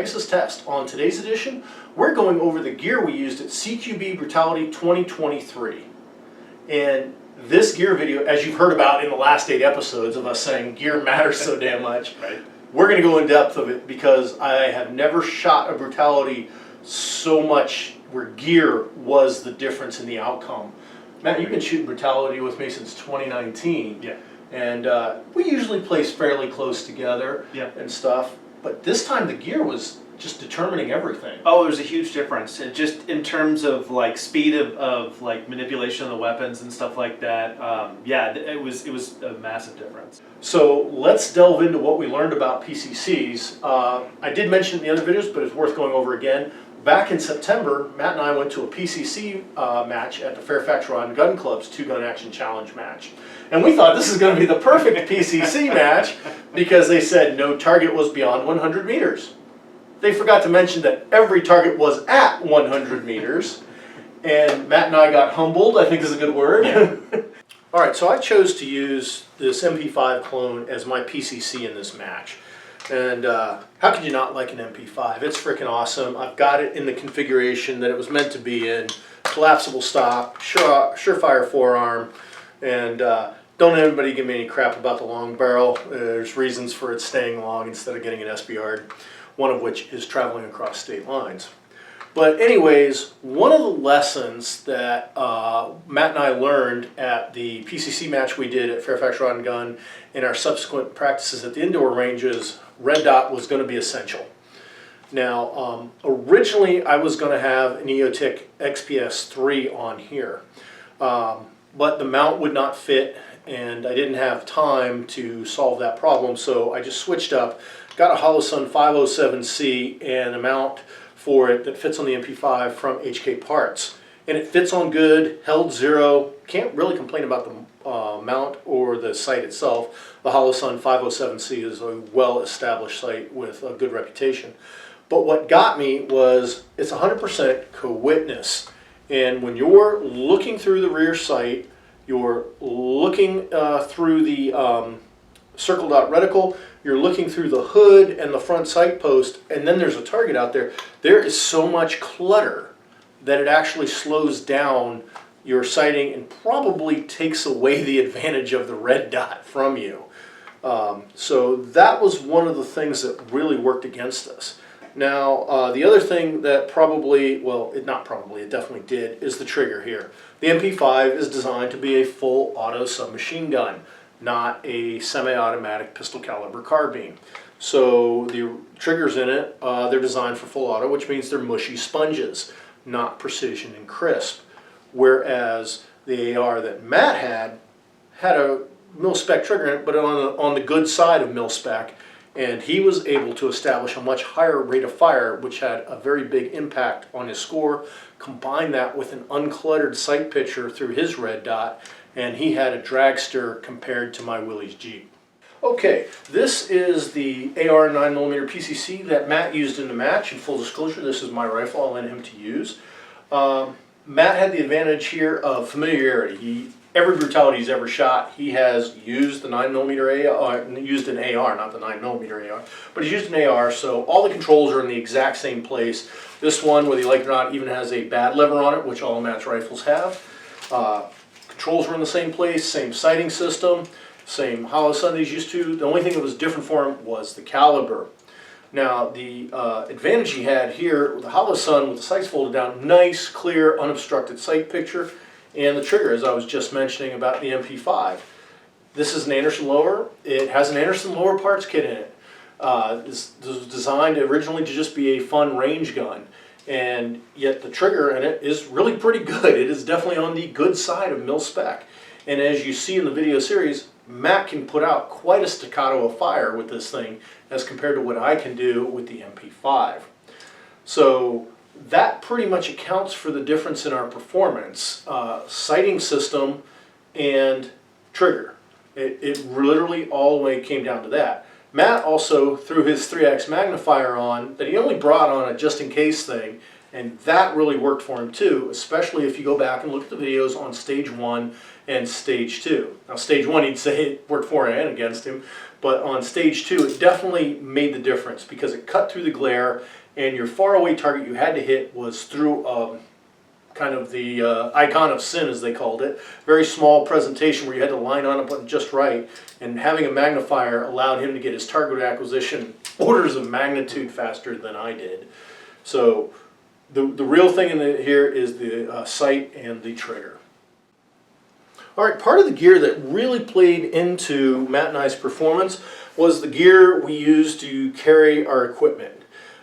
Pegasus test. On today's edition, we're going over the gear we used at Cqb Brutality 2023. And this gear video, as you've heard about in the last 8 episodes of us saying gear matters so damn much, right. We're going to go in depth of it because I have never shot a Brutality so much where gear was the difference in the outcome. Matt, you've been shooting Brutality with me since 2019. Yeah. And we usually place fairly close together and stuff. But this time the gear was just determining everything. Oh, there's a huge difference. And just in terms of like speed of like manipulation of the weapons and stuff like that. Yeah, it was a massive difference. So let's delve into what we learned about PCCs. I did mention in the other videos, but it's worth going over again. Back in September, Matt and I went to a PCC match at the Fairfax Rod and Gun Club's 2-gun action challenge match. And we thought this is going to be the perfect PCC match because they said no target was beyond 100 meters. They forgot to mention that every target was at 100 meters. And Matt and I got humbled, I think is a good word. Yeah. All right, so I chose to use this MP5 clone as my PCC in this match. And how could you not like an MP5? It's freaking awesome. I've got it in the configuration that it was meant to be in. Collapsible stock, surefire forearm, and don't anybody give me any crap about the long barrel. There's reasons for it staying long instead of getting an SBR, one of which is traveling across state lines. But anyways, one of the lessons that Matt and I learned at the PCC match we did at Fairfax Rod and Gun in our subsequent practices at the indoor ranges, red dot was going to be essential. Now, originally I was going to have an EOTech XPS-3 on here, but the mount would not fit and I didn't have time to solve that problem, so I just switched up, got a Holosun 507C and a mount for it that fits on the MP5 from HK Parts. And it fits on good, held zero, can't really complain about the mount or the sight itself. The Holosun 507C is a well-established sight with a good reputation. But what got me was it's 100% co-witness. And when you're looking through the rear sight, you're looking through the circle dot reticle, you're looking through the hood and the front sight post, and then there's a target out there. There is so much clutter that it actually slows down your sighting and probably takes away the advantage of the red dot from you. So that was one of the things that really worked against us. Now, the other thing that probably, well, it definitely did, is the trigger here. The MP5 is designed to be a full auto submachine gun, not a semi-automatic pistol caliber carbine. So the triggers in it, they're designed for full auto, which means they're mushy sponges, not precision and crisp. Whereas the AR that Matt had a mil-spec trigger in it, but on the good side of mil-spec, and he was able to establish a much higher rate of fire, which had a very big impact on his score. Combine that with an uncluttered sight picture through his red dot, and he had a dragster compared to my Willys Jeep. Okay, this is the AR 9mm PCC that Matt used in the match. In full disclosure, this is my rifle I'll lend him to use. Matt had the advantage here of familiarity. Every Brutality he's ever shot, he has used the 9mm AR, used an AR, not the 9mm AR, but he's used an AR, so all the controls are in the exact same place. This one, whether you like it or not, even has a bad lever on it, which all Matt's rifles have. Controls were in the same place, same sighting system, same Holosun he's used to. The only thing that was different for him was the caliber. Now, the advantage he had here with the Holosun, with the sights folded down, nice, clear, unobstructed sight picture, and the trigger, as I was just mentioning about the MP5. This is an Anderson lower. It has an Anderson lower parts kit in it. This was designed originally to just be a fun range gun, and yet the trigger in it is really pretty good. It is definitely on the good side of mil-spec. And as you see in the video series, Matt can put out quite a staccato of fire with this thing as compared to what I can do with the MP5. So that pretty much accounts for the difference in our performance, sighting system and trigger. It literally all the way came down to that. Matt also threw his 3x magnifier on that he only brought on a just in case thing And that really worked for him too, especially if you go back and look at the videos on stage 1 and stage 2. Now stage 1 he'd say it worked for and against him, but on stage 2 it definitely made the difference because it cut through the glare, and your far away target you had to hit was through kind of the icon of sin, as they called it. Very small presentation where you had to line on it just right, and having a magnifier allowed him to get his target acquisition orders of magnitude faster than I did. So the real thing here is the sight and the trigger. All right, part of the gear that really played into Matt and I's performance was the gear we used to carry our equipment.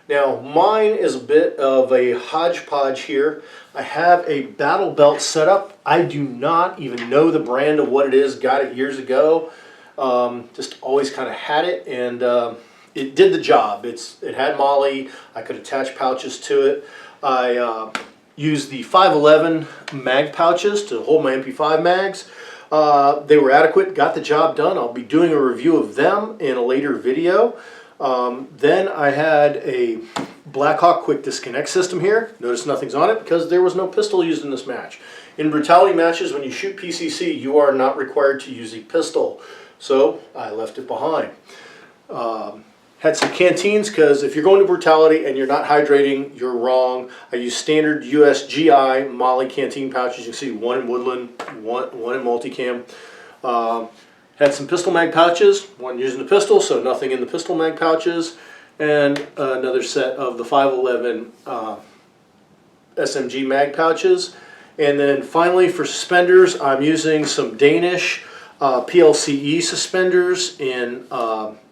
Now, mine is a bit of a hodgepodge here. I have a battle belt set up. I do not even know the brand of what it is. Got it years ago. Just always kind of had it, and it did the job. It had MOLLE. I could attach pouches to it. I used the 511 mag pouches to hold my MP5 mags. They were adequate, got the job done. I'll be doing a review of them in a later video. Then I had a Blackhawk quick disconnect system here. Notice nothing's on it because there was no pistol used in this match. In Brutality matches, when you shoot PCC, you are not required to use a pistol. So I left it behind. Had some canteens because if you're going to Brutality and you're not hydrating, you're wrong. I use standard USGI MOLLE canteen pouches. You can see one in Woodland, one in Multicam. Had some pistol mag pouches, one using the pistol, so nothing in the pistol mag pouches, and another set of the 511 SMG mag pouches. And then finally for suspenders, I'm using some Danish PLCE suspenders in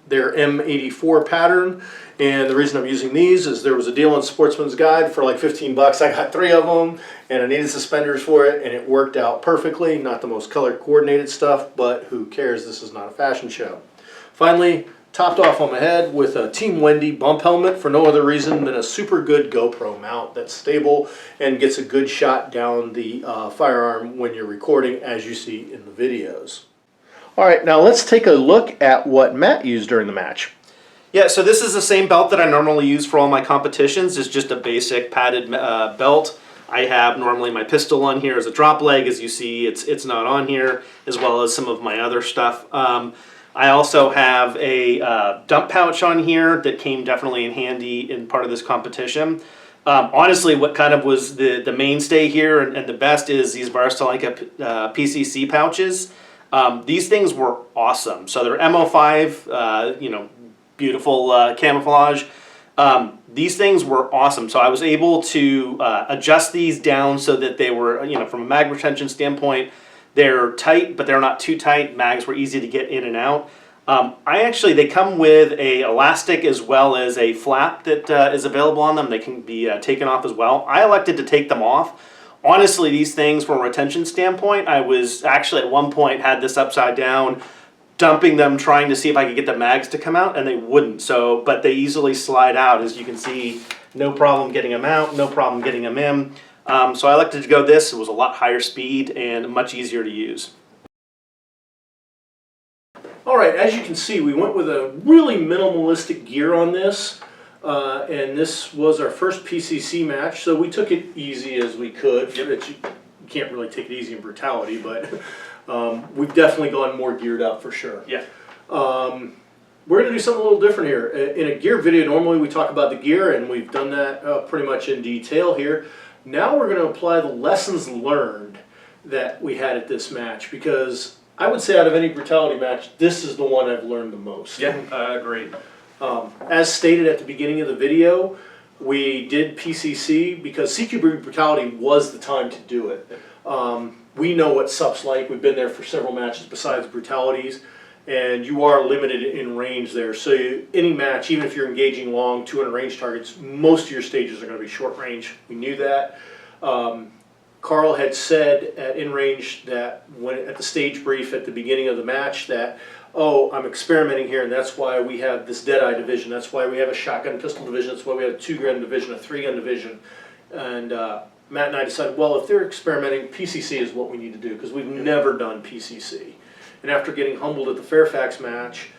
their M84 pattern. And the reason I'm using these is there was a deal on Sportsman's Guide for like 15 bucks. I got 3 of them, and I needed suspenders for it, and it worked out perfectly. Not the most color coordinated stuff, but who cares? This is not a fashion show. Finally, topped off on my head with a Team Wendy bump helmet for no other reason than a super good GoPro mount that's stable and gets a good shot down the firearm when you're recording, as you see in the videos. All right, now let's take a look at what Matt used during the match. Yeah, so this is the same belt that I normally use for all my competitions. It's just a basic padded belt. I have normally my pistol on here as a drop leg. As you see, it's not on here, as well as some of my other stuff. I also have a dump pouch on here that came definitely in handy in part of this competition. Honestly, what kind of was the mainstay here and the best is these Varusteleka PCC pouches. These things were awesome. So they're MO5, beautiful camouflage. These things were awesome. So I was able to adjust these down so that they were, from a mag retention standpoint, they're tight, but they're not too tight. Mags were easy to get in and out. They come with a elastic as well as a flap that is available on them. They can be taken off as well. I elected to take them off. Honestly, these things from a retention standpoint, I was actually at one point had this upside down, dumping them, trying to see if I could get the mags to come out, and they wouldn't. So, but they easily slide out, as you can see. No problem getting them out, no problem getting them in. So I elected to go this. It was a lot higher speed and much easier to use. All right, as you can see, we went with a really minimalistic gear on this, and this was our first PCC match, so we took it easy as we could. You can't really take it easy in Brutality, but we've definitely gone more geared up for sure. Yeah. We're going to do something a little different here. In a gear video, normally we talk about the gear, and we've done that pretty much in detail here. Now we're going to apply the lessons learned that we had at this match, because I would say out of any Brutality match, this is the one I've learned the most. Yeah, I agree. As stated at the beginning of the video, we did PCC because Cqb Brutality was the time to do it. We know what SUP's like. We've been there for several matches besides Brutalities, and you are limited in range there. So any match, even if you're engaging long 200 range targets, most of your stages are going to be short range. We knew that. Carl had said at In Range that at the stage brief at the beginning of the match that, oh, I'm experimenting here, and that's why we have this Deadeye division. That's why we have a shotgun pistol division. That's why we have a 2-gun division, a 3-gun division. And Matt and I decided, well, if they're experimenting, PCC is what we need to do, because we've never done PCC. And after getting humbled at the Fairfax match,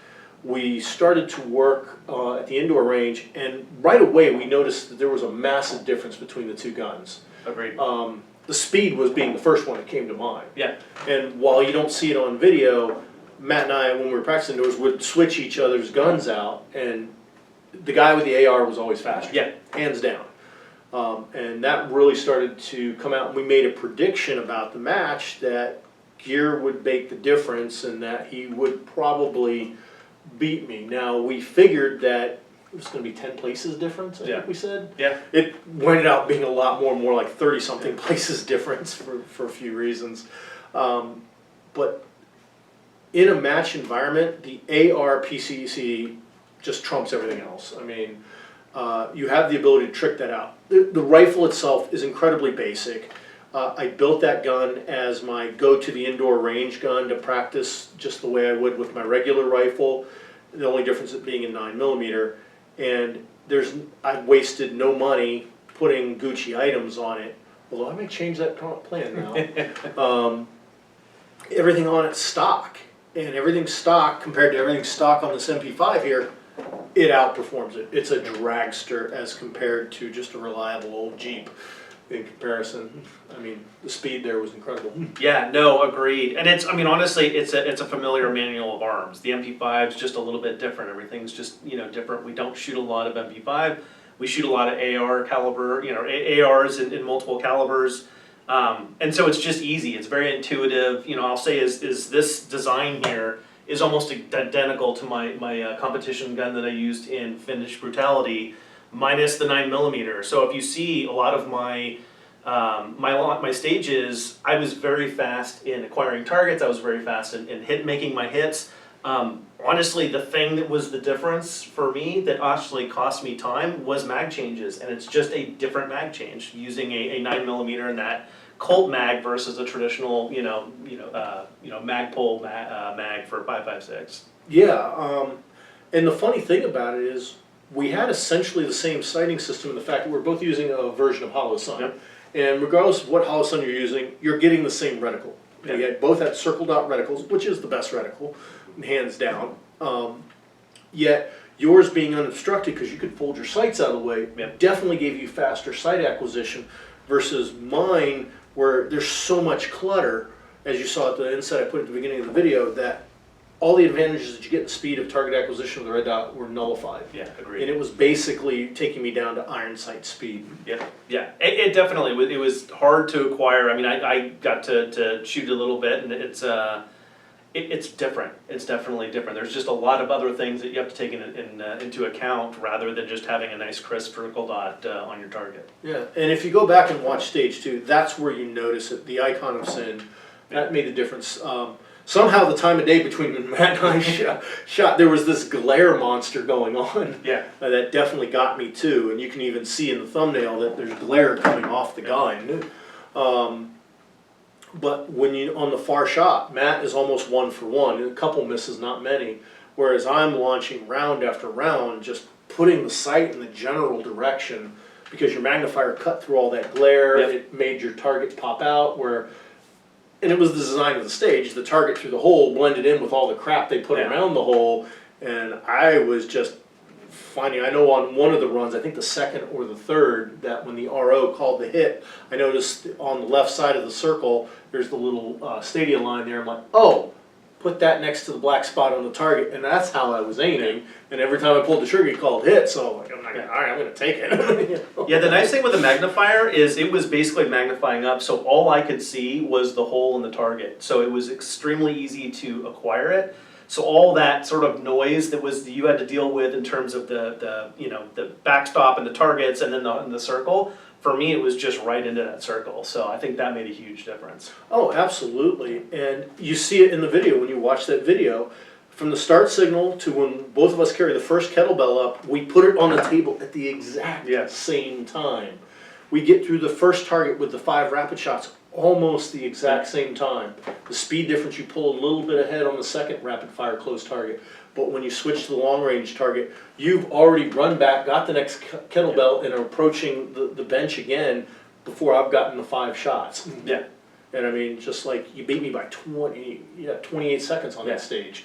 we started to work at the indoor range, and right away we noticed that there was a massive difference between the two guns. Agreed. The speed was being the first one that came to mind. Yeah. And while you don't see it on video, Matt and I, when we were practicing indoors, would switch each other's guns out, and the guy with the AR was always faster. Yeah. Hands down. And that really started to come out, and we made a prediction about the match that gear would make the difference and that he would probably beat me. Now, we figured that it was going to be 10 places difference, I think we said. Yeah. It ended up being a lot more like 30-something places difference for a few reasons. But in a match environment, the AR PCC just trumps everything else. I mean, you have the ability to trick that out. The rifle itself is incredibly basic. I built that gun as my go-to the indoor range gun to practice just the way I would with my regular rifle. The only difference it being a 9mm. And I've wasted no money putting Gucci items on it. Although I may change that plan now. Everything on it's stock. And everything stock compared to everything stock on this MP5 here, it outperforms it. It's a dragster as compared to just a reliable old Jeep. In comparison, I mean, the speed there was incredible. Yeah, no, agreed. And it's, I mean, honestly, it's a familiar manual of arms. The MP5 is just a little bit different. Everything's just, different. We don't shoot a lot of MP5. We shoot a lot of AR caliber, ARs in multiple calibers. And so it's just easy. It's very intuitive. I'll say is this design here is almost identical to my competition gun that I used in Cqb Brutality, minus the 9mm. So if you see a lot of my stages, I was very fast in acquiring targets. I was very fast in making my hits. Honestly, the thing that was the difference for me that actually cost me time was mag changes, and it's just a different mag change using a 9mm in that Colt mag versus a traditional Magpul mag for 5.56. Yeah, and the funny thing about it is we had essentially the same sighting system in the fact that we're both using a version of Hollow Sun. Yep. And regardless of what Hollow Sun you're using, you're getting the same reticle. Yep. You both had circle dot reticles, which is the best reticle, hands down. Yet yours being unobstructed because you could fold your sights out of the way definitely gave you faster sight acquisition versus mine where there's so much clutter, as you saw at the insight I put at the beginning of the video, that all the advantages that you get in speed of target acquisition with the red dot were nullified. Yeah, agreed. And it was basically taking me down to iron sight speed. Yeah. It definitely was. It was hard to acquire. I mean, I got to shoot a little bit, and it's different. It's definitely different. There's just a lot of other things that you have to take into account rather than just having a nice crisp vertical dot on your target. Yeah, and if you go back and watch stage 2, that's where you notice it. The icon of sin, that made the difference. Somehow the time of day between when Matt and I shot, there was this glare monster going on. Yeah. That definitely got me too, and you can even see in the thumbnail that there's glare coming off the gun. But when you on the far shot, Matt is almost 1 for 1, a couple misses, not many. Whereas I'm launching round after round, just putting the sight in the general direction because your magnifier cut through all that glare. Yep. It made your target pop out and it was the design of the stage. The target through the hole blended in with all the crap they put around the hole, and I was just finding, I know on one of the runs, I think the second or the third, that when the RO called the hit, I noticed on the left side of the circle, there's the little stadia line there. I'm like, oh, put that next to the black spot on the target, and that's how I was aiming. And every time I pulled the trigger, he called hit, so like, I'm like, all right, I'm going to take it. Yeah, the nice thing with the magnifier is it was basically magnifying up, so all I could see was the hole in the target. So it was extremely easy to acquire it. So all that sort of noise that you had to deal with in terms of the backstop and the targets and then the circle, for me it was just right into that circle. So I think that made a huge difference. Oh, absolutely. And you see it in the video when you watch that video. From the start signal to when both of us carry the first kettlebell up, we put it on the table at the exact same time. We get through the first target with the 5 rapid shots almost the exact same time. The speed difference, you pull a little bit ahead on the second rapid fire close target. But when you switch to the long range target, you've already run back, got the next kettlebell, and are approaching the bench again before I've gotten the 5 shots. Yeah. And I mean, just like you beat me by 28 seconds on that stage.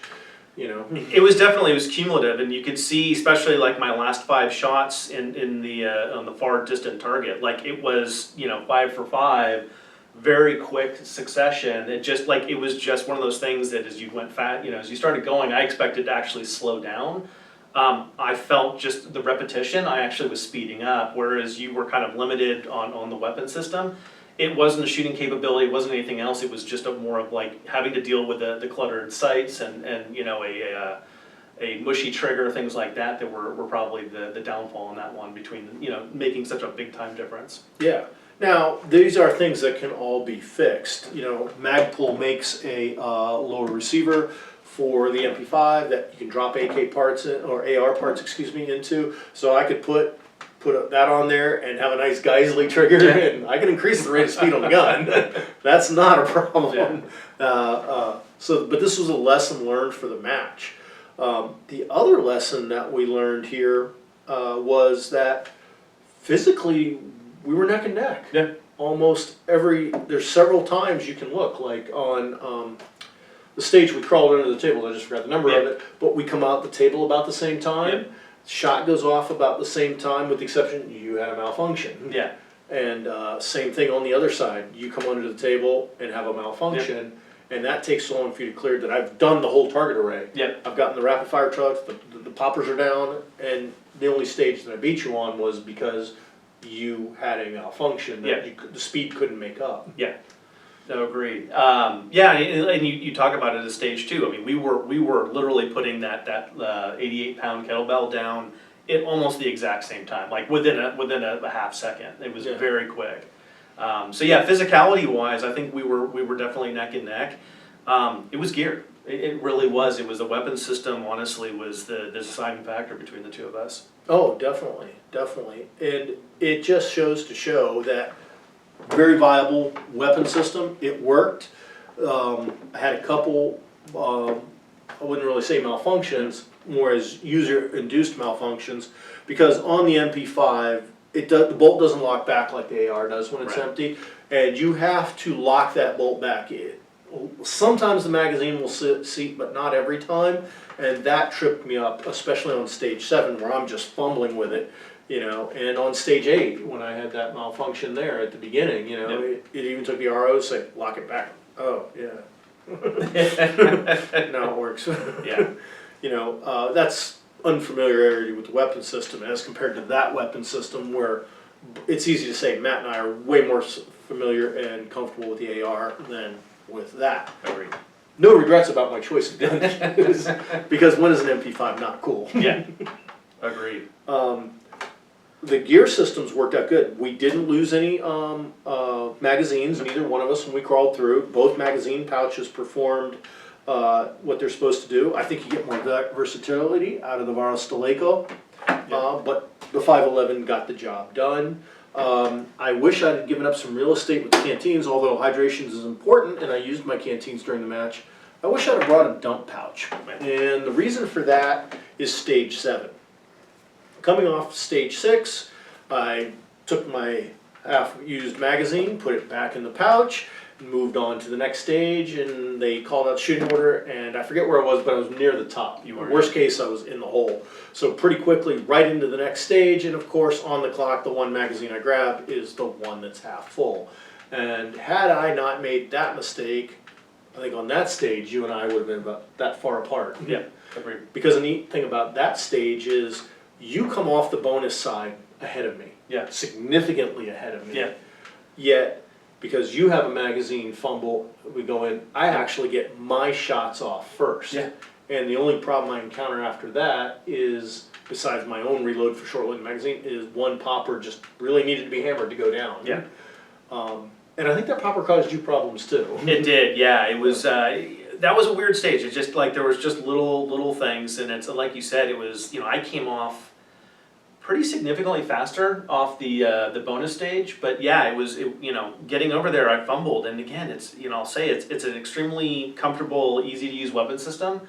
you know. It was cumulative, and you could see, especially like my last 5 shots in the on the far distant target, like it was 5 for 5, very quick succession. It was just one of those things that as you went as you started going, I expected to actually slow down. I felt just the repetition, I actually was speeding up, whereas you were kind of limited on the weapon system. It wasn't a shooting capability, it wasn't anything else, it was just more of like having to deal with the cluttered sights and a mushy trigger, things like that were probably the downfall in that one, between making such a big time difference. Yeah. Now, these are things that can all be fixed. Magpul makes a lower receiver for the MP5 that you can drop AK parts in, or AR parts, excuse me, into. So I could put that on there and have a nice Geisley trigger, and I can increase the rate of speed on the gun. That's not a problem. But this was a lesson learned for the match. The other lesson that we learned here was that physically we were neck and neck. Yeah. There's several times you can look, like on the stage we crawled under the table, I just forgot the number of it, but we come out the table about the same time. Yeah. Shot goes off about the same time, with the exception you had a malfunction. Yeah. And same thing on the other side. You come under the table and have a malfunction, and that takes so long for you to clear that I've done the whole target array. Yep. I've gotten the rapid fire trucks, the poppers are down, and the only stage that I beat you on was because you had a malfunction that the speed couldn't make up. Yeah. No, agreed. And you talk about it as stage 2. I mean, we were literally putting that 88-pound kettlebell down at almost the exact same time, like within a half second. It was very quick. Physicality wise, I think we were definitely neck and neck. It was geared. It really was. It was the weapon system. Honestly, was the deciding factor between the two of us. Oh, definitely, and it just shows to show that. Very viable weapon system. It worked. I had a couple, I wouldn't really say malfunctions, more as user-induced malfunctions, because on the MP5, the bolt doesn't lock back like the AR does when it's empty, and you have to lock that bolt back. Sometimes the magazine will seat, but not every time, and that tripped me up, especially on stage 7, where I'm just fumbling with it. And on stage 8, when I had that malfunction there at the beginning, it even took the RO to say, lock it back. Oh, yeah. Now it works. Yeah. That's unfamiliarity with the weapon system as compared to that weapon system, where it's easy to say Matt and I are way more familiar and comfortable with the AR than with that. Agreed. No regrets about my choice of gun, because when is an MP5 not cool? Yeah. Agreed. The gear systems worked out good. We didn't lose any magazines, neither one of us, when we crawled through. Both magazine pouches performed what they're supposed to do. I think you get more versatility out of the Varusteleka, but the 511 got the job done. I wish I had given up some real estate with the canteens, although hydration is important, and I used my canteens during the match. I wish I'd have brought a dump pouch, and the reason for that is stage 7. Coming off stage 6, I took my half-used magazine, put it back in the pouch, and moved on to the next stage, and they called out shooting order, and I forget where I was, but I was near the top. Worst case, I was in the hole. So pretty quickly, right into the next stage, and of course, on the clock, the one magazine I grab is the one that's half full. And had I not made that mistake, I think on that stage, you and I would have been about that far apart. Yeah, agreed. Because the neat thing about that stage is, you come off the bonus side ahead of me. Yeah. Significantly ahead of me. Yeah. Yet, because you have a magazine fumble, we go in, I actually get my shots off first. Yeah. And the only problem I encounter after that is, besides my own reload for short-lived magazine, is one popper just really needed to be hammered to go down. Yeah. And I think that popper caused you problems too. It did, yeah. It was that was a weird stage. It's just like there was just little things, and it's like you said. It was I came off pretty significantly faster off the bonus stage, but yeah, it was getting over there. I fumbled, and again, it's I'll say it's an extremely comfortable, easy to use weapon system,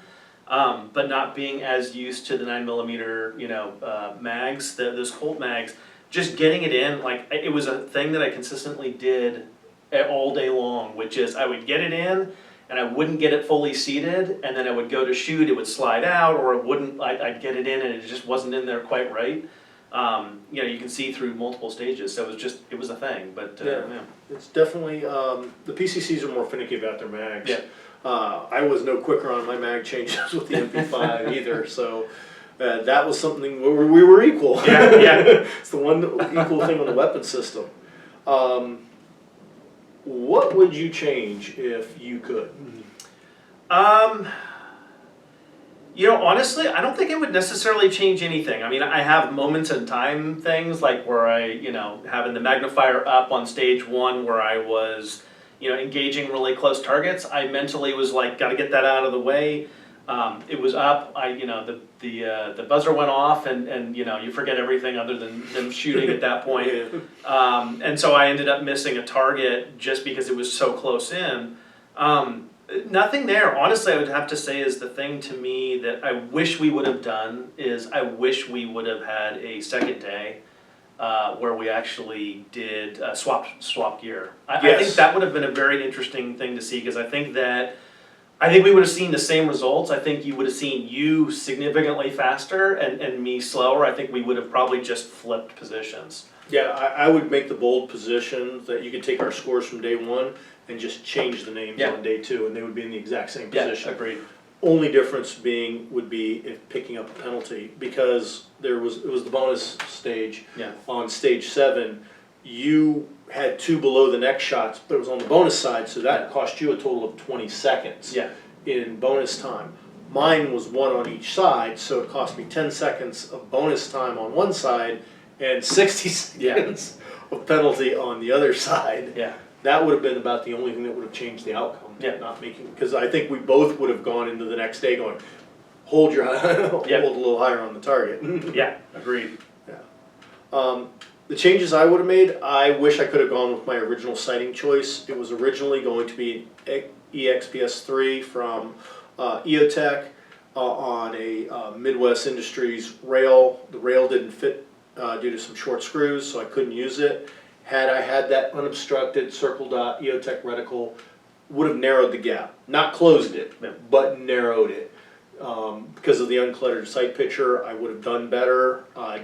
but not being as used to the 9mm mags, those Colt mags. Just getting it in, like it was a thing that I consistently did all day long, which is I would get it in, and I wouldn't get it fully seated, and then I would go to shoot, it would slide out, or it wouldn't, I'd get it in and it just wasn't in there quite right. You know, you can see through multiple stages, so it was a thing, but, Yeah. It's definitely, the PCCs are more finicky about their mags. Yeah. I was no quicker on my mag changes with the MP5 either, so that was something where we were equal. Yeah, yeah. It's the one equal thing on the weapon system. What would you change if you could? You know, honestly, I don't think it would necessarily change anything. I mean, I have moments in time things like where I, you know, having the magnifier up on stage 1 where I was, you know, engaging really close targets. I mentally was like, got to get that out of the way. It was up. You know, the buzzer went off, and you know, you forget everything other than shooting at that point. And so I ended up missing a target just because it was so close in. Nothing there. Honestly, I would have to say is the thing to me that I wish we would have done is I wish we would have had a second day where we actually did swap gear. I think that would have been a very interesting thing to see because I think we would have seen the same results. I think you would have seen you significantly faster and me slower. I think we would have probably just flipped positions. Yeah, I would make the bold position that you could take our scores from day 1 and just change the names on day 2, and they would be in the exact same position. Yeah, agreed. Only difference would be if picking up a penalty, because it was the bonus stage. Yeah. On stage 7, you had 2 below the neck shots, but it was on the bonus side, so that cost you a total of 20 seconds in bonus time. Mine was 1 on each side, so it cost me 10 seconds of bonus time on one side and 60 seconds of penalty on the other side. Yeah. That would have been about the only thing that would have changed the outcome. Yeah. Not making, because I think we both would have gone into the next day going, hold a little higher on the target. Yeah, agreed. Yeah. The changes I would have made, I wish I could have gone with my original sighting choice. It was originally going to be EXPS3 from EOTech on a Midwest Industries rail. The rail didn't fit due to some short screws, so I couldn't use it. Had I had that unobstructed circle dot EOTech reticle, would have narrowed the gap. Not closed it, but narrowed it. Because of the uncluttered sight picture, I would have done better. I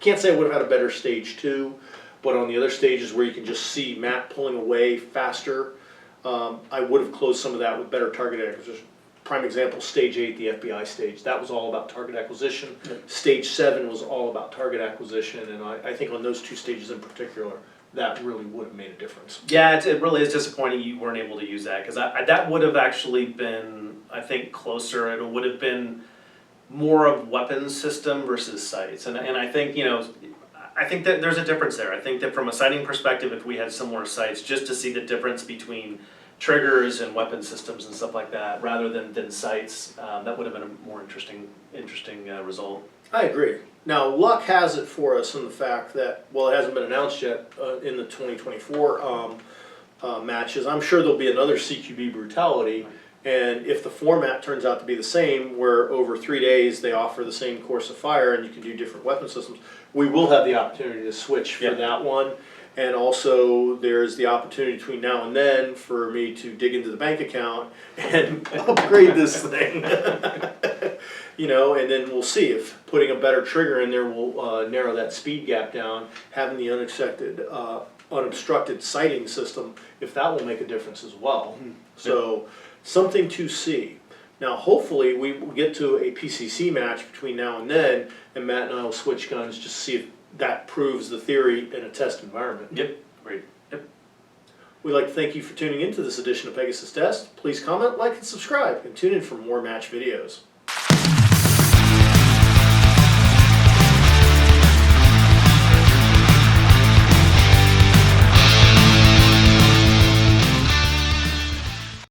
can't say I would have had a better stage 2, but on the other stages where you can just see Matt pulling away faster, I would have closed some of that with better target acquisition. Prime example, stage 8, the FBI stage, that was all about target acquisition. Stage 7 was all about target acquisition, and I think on those 2 stages in particular, that really would have made a difference. Yeah, it really is disappointing you weren't able to use that, because that would have actually been, I think, closer. It would have been more of weapons system versus sights, and I think, you know, I think that there's a difference there. I think that from a sighting perspective, if we had similar sights, just to see the difference between triggers and weapon systems and stuff like that, rather than sights, that would have been a more interesting result. I agree. Now, luck has it for us in the fact that, well, it hasn't been announced yet in the 2024 matches. I'm sure there'll be another Cqb Brutality, and if the format turns out to be the same, where over 3 days they offer the same course of fire and you can do different weapon systems, we will have the opportunity to switch for that one. And also, there's the opportunity between now and then for me to dig into the bank account and upgrade this thing. You know, and then we'll see if putting a better trigger in there will narrow that speed gap down. Having the unobstructed sighting system, if that will make a difference as well. So, something to see. Now, hopefully, we will get to a PCC match between now and then, and Matt and I will switch guns just to see if that proves the theory in a test environment. Yep, great. Yep. We'd like to thank you for tuning into this edition of Pegasus Test. Please comment, like, and subscribe, and tune in for more match videos.